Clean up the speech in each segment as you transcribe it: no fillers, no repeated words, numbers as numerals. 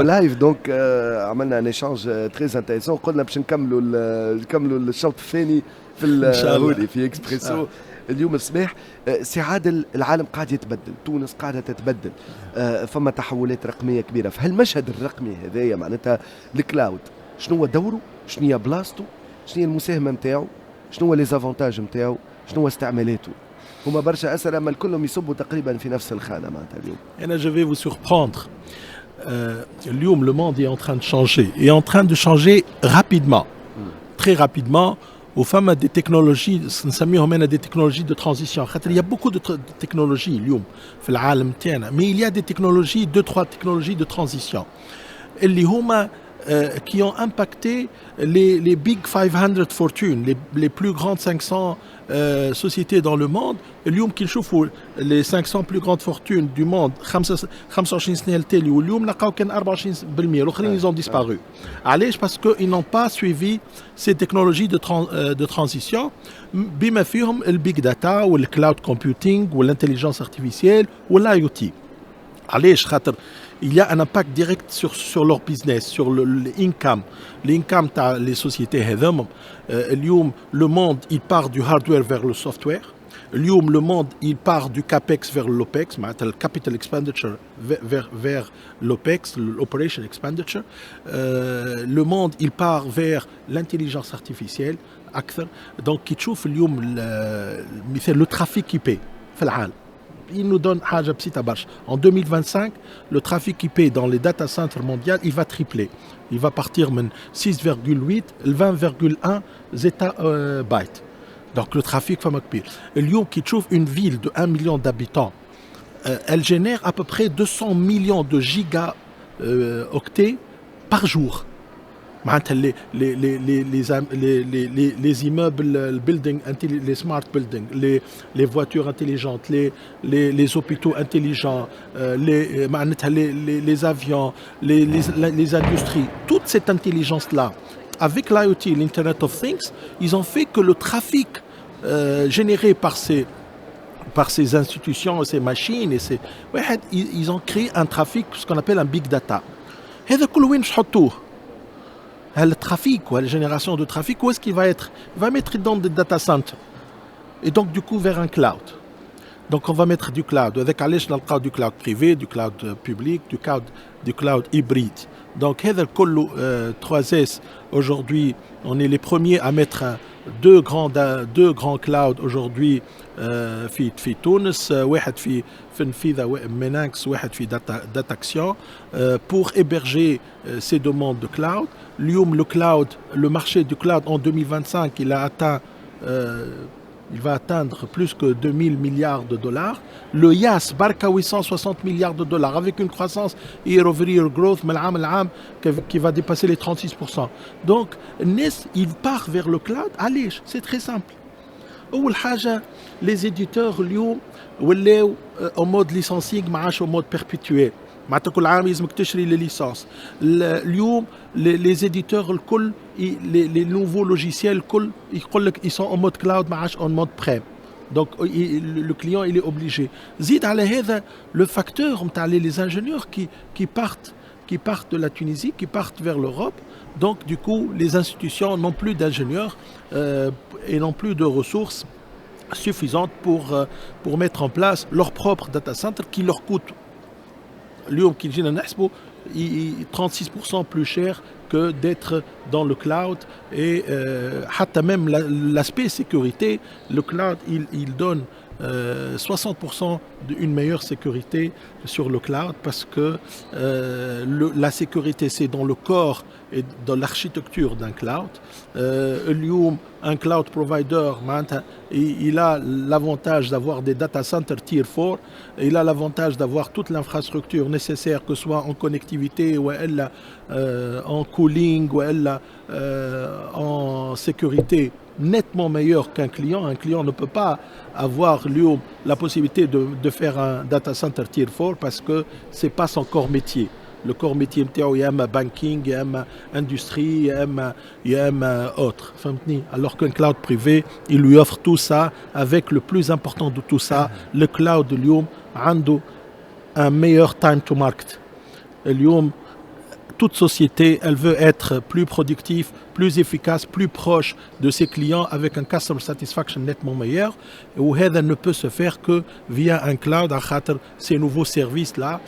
لايف دونك عملنا ان ايشانج تري انتريسون قلنا باش نكملوا الشوط الثاني في ان شاء الله هوني في اكسبريسو اليوم الصباح. سي عادل العالم قاعد يتبدل، تونس قاعده تتبدل، فما تحولات رقميه كبيره في هالمشهد الرقمي هذايا. معناتها الكلاود شنو هو دوره، شنو هي بلاصته، شنو هي المساهمه نتاعو، شنو هو لي زافونتاج نتاعو، شنو هو استعمالاته. هما برشا اسئله اما الكلهم يصبوا تقريبا في نفس الخانه معناتها اليوم. انا جو في vous surprendre. اليوم le monde est en train de changer et en train de changer rapidement, très rapidement. وفما des technologies نسميهم أنا des technologies de transition. خاطر il y a beaucoup de technologies اليوم في العالم تاعنا, mais il y a des technologies, 2-3 technologies de transition اللي هما qui ont impacté les big 500 fortunes, les plus grandes 500 sociétés dans le monde. اليوم كي نشوفوا les 500 plus grandes fortunes du monde 25 سنة التالي واليوم لقاو كان 24% الاخرين ils ont disparu. علاش؟ parce que ils n'ont pas suivi ces technologies de transition بما فيهم البيج داتا والكلاود كومبيوتينغ والانتليجنس ارتيفيسيال والاي-او-تي. علاش؟ خاطر il y a un impact direct sur leur business, sur l'income. L'income تاع les sociétés هذوما. اليوم le monde il part du hardware vers le software. اليوم le monde il part du capex vers l'opex, معناتها le capital expenditure vers l'opex, l'operation expenditure. Le monde il part vers l'intelligence artificielle أكثر. Donc كي تشوف اليوم مثال le trafic qui paie في العالم. Il nous donne حاجة بسيطة برشا. En 2025, le trafic IP dans les data centers mondiaux, il va tripler. Il va partir من 6,8 ل 20,1 زيتا-بايت. Donc le trafic فما كبير. اليوم كي تشوف une ville de 1 million d'habitants, elle génère à peu près 200 millions de giga-octets par jour. معناتها les immeubles, les smart buildings, les voitures intelligentes, les hôpitaux intelligents, les avions, les industries, toute cette intelligence-là, avec l'IoT, l'Internet of Things, ils ont fait que le trafic généré par ces institutions, ces machines, ils ont créé un trafic, ce qu'on appelle un big data. هذا كله وين باش نحطوه؟ le trafic, la génération de trafic, où est-ce qu'il va être? Il va mettre dans des data centers. Et donc, du coup, vers un cloud. Donc, on va mettre du cloud. Avec Alech, on a du cloud privé, du cloud public, du cloud hybride. Donc, 3S, aujourd'hui, on est les premiers à mettre deux grands clouds aujourd'hui في تونس, واحد في نفيذة ميناكس, واحد في داتاكسيون, pour héberger ces demandes de cloud. Le cloud, le marché du cloud en 2025, il va atteindre plus que 2000 milliards de dollars. Le IaaS, barka 860 milliards de dollars, avec une croissance year-over-year growth qui va dépasser les 36%. Donc, NES, il part vers le cloud. Allez, c'est très simple. أول حاجة les éditeurs اليوم ولاو au mode licensing ما عادش au mode perpétuel. معناتها كل عام لازمك تشري لي ليسانس. اليوم les éditeurs الكل les nouveaux logiciels الكل يقول لك ils sont en mode cloud ما عادش en mode prem. Donc le client il est obligé. زيد على هذا le facteur نتاع les ingénieurs qui partent de la Tunisie, qui partent vers l'Europe. Donc du coup les institutions n'ont plus d'ingénieurs et n'ont plus de ressources suffisantes pour mettre en place leur propre data center qui leur coûte اليوم كي جينا نحسبوا 36% plus cher que d'être dans le cloud. Et حتى même l'aspect sécurité, le cloud il donne 60% d'une meilleure sécurité sur le cloud parce que la sécurité c'est dans le corps et dans l'architecture d'un cloud. Un cloud provider, il a l'avantage d'avoir des data centers tier 4, il a l'avantage d'avoir toute l'infrastructure nécessaire, que ce soit en connectivité ou en cooling ou en sécurité, nettement meilleur qu'un client. Un client ne peut pas avoir la possibilité de faire un data center tier 4 parce que ce n'est pas son corps métier. Le corps métier نتاعو يا اما banking يا اما industrie يا اما autre. Alors qu'un cloud privé il lui offre tout ça avec le plus important de tout ça, le cloud اليوم عنده un meilleur time to market. اليوم toute société, elle veut être plus productive, plus efficace, plus proche de ses clients avec un customer satisfaction nettement meilleur. Et où ça ne peut se faire que via un cloud, à خاطر ces nouveaux services-là.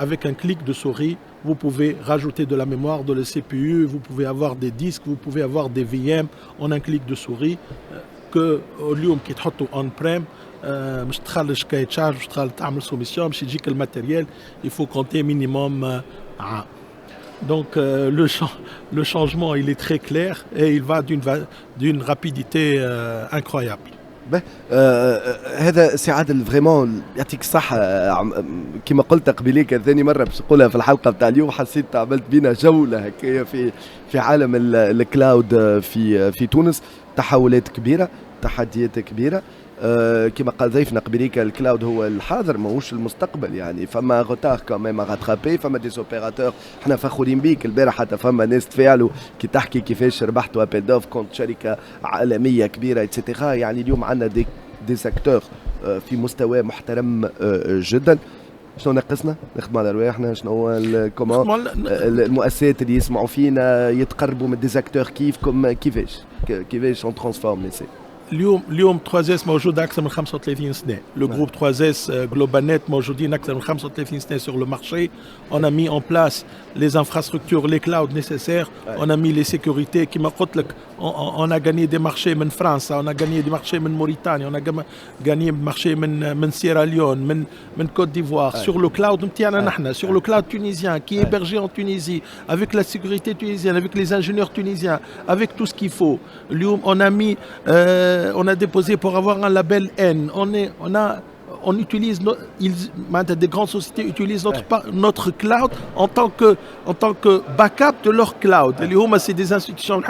Avec un clic de souris, vous pouvez rajouter de la mémoire, de la CPU, vous pouvez avoir des disques, vous pouvez avoir des VM en un clic de souris. Que اليوم كي تحطوا اون بريم مش تخرج كاي تشارج مش تعمل سوميسيون باش يجيك الماتيريال il faut compter minimum عام. Donc le changement il est très clair et il va d'une rapidité incroyable. هذا سي عادل فريمون يعطيك الصحة. كما قلت قبيليك ثاني مرة باش نقولها في الحلقة بتاع اليوم، حسيت عملت بينا جولة هكايا في عالم الكلاود في تونس. تحولات كبيرة، تحديات كبيرة. كما قال ضيفنا قبيليك الكلاود هو الحاضر ماهوش المستقبل، يعني فما غوتار كمان غاترابي، فما دي اوبيراتور احنا فخورين بيك. البارح حتى فما ناس تفاعلوا كي تحكي كيفاش ربحتوا ابل دوف كونت شركه عالميه كبيره اتسيتيرا. يعني اليوم عندنا دي سيكتور في مستوى محترم جدا. شنو ناقصنا؟ نخدموا على رواحنا. شنو هو المؤسسات اللي يسمعوا فينا يتقربوا من دي سيكتور كيفاش اون ترانسفورم لي سي؟ اليوم 3S موجود اكثر من 35 سنه. لو جروب 3S جلوبال نت موجودين اكثر من 35 سنه sur le marché. On a mis en place les infrastructures, les clouds nécessaires. On a mis les sécurités. كما قلت لك on a gagné des marchés من فرنسا, on a gagné des marchés من موريتانيا, on a gagné des marchés من سيرا ليون, من Côte d'Ivoire. Sur le cloud نتاعنا نحن, sur le cloud tunisien qui est hébergé en Tunisie, avec la sécurité tunisienne, avec les ingénieurs tunisiens, avec tout ce qu'il faut. اليوم on a mis on a déposé pour avoir un label N. On utilise, des grandes sociétés utilisent notre cloud en tant que backup de leur cloud. C'est des institutions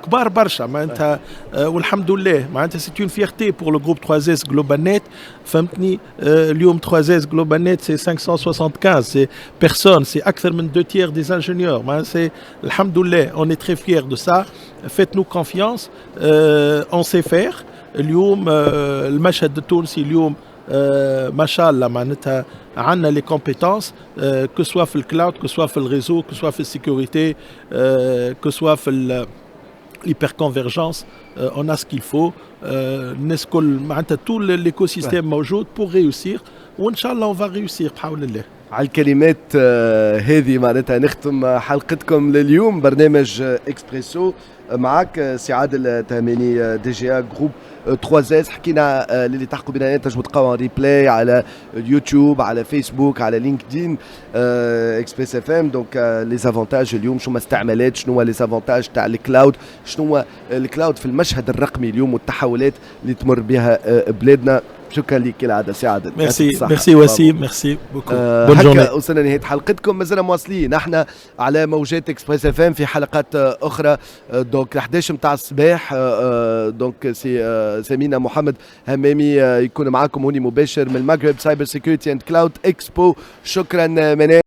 كبار برشا معناتها والحمد لله معناتها c'est une fierté pour le groupe 3S GlobalNet. فهمتني اليوم 3S GlobalNet c'est 575 c'est personnes, c'est أكثر من 2/3 des ingénieurs. C'est الحمد لله, on est très fiers de ça. Faites-nous confiance, on sait faire. اليوم المشهد التونسي اليوم ما شاء الله معناتها عندنا لي كومبيتونس كو سوا في الكلاود, كو سوا في الريزو, كو سوا في السيكوريتي, كو سوا في l'hyperconvergence. On a ce qu'il faut. الناس كل معناتها tout l'écosystème موجود pour réussir, وإن شاء الله on va réussir بحول الله. على الكلمات هذه معناتها نختم حلقتكم لليوم برنامج اكسبريسو. معك سي عادل تهميني دي جي جروب 3S. حكينا اللي تحكوا بنا تنجموا تلقاو ريبلاي على اليوتيوب, على فيسبوك, على لينكدين اكسبريس اف ام. دونك لي زافونتاج اليوم, شنو استعمالات, شنو لي زافونتاج تاع الكلاود, شنو الكلاود في المشهد الرقمي اليوم والتحولات اللي تمر بها بلادنا. شكرا لك كالعاده سي عادل. ميرسي وسيم, ميرسي بوكو. بون جورني. وصلنا لنهايه حلقتكم, مازلنا مواصلين احنا على موجات اكسبريس اف ام في حلقات اخرى. دونك 11 نتاع الصباح. دونك سي سمينا محمد همامي يكون معاكم هوني مباشر من المغرب سايبر سيكيورتي اند كلاود اكسبو. شكرا منال.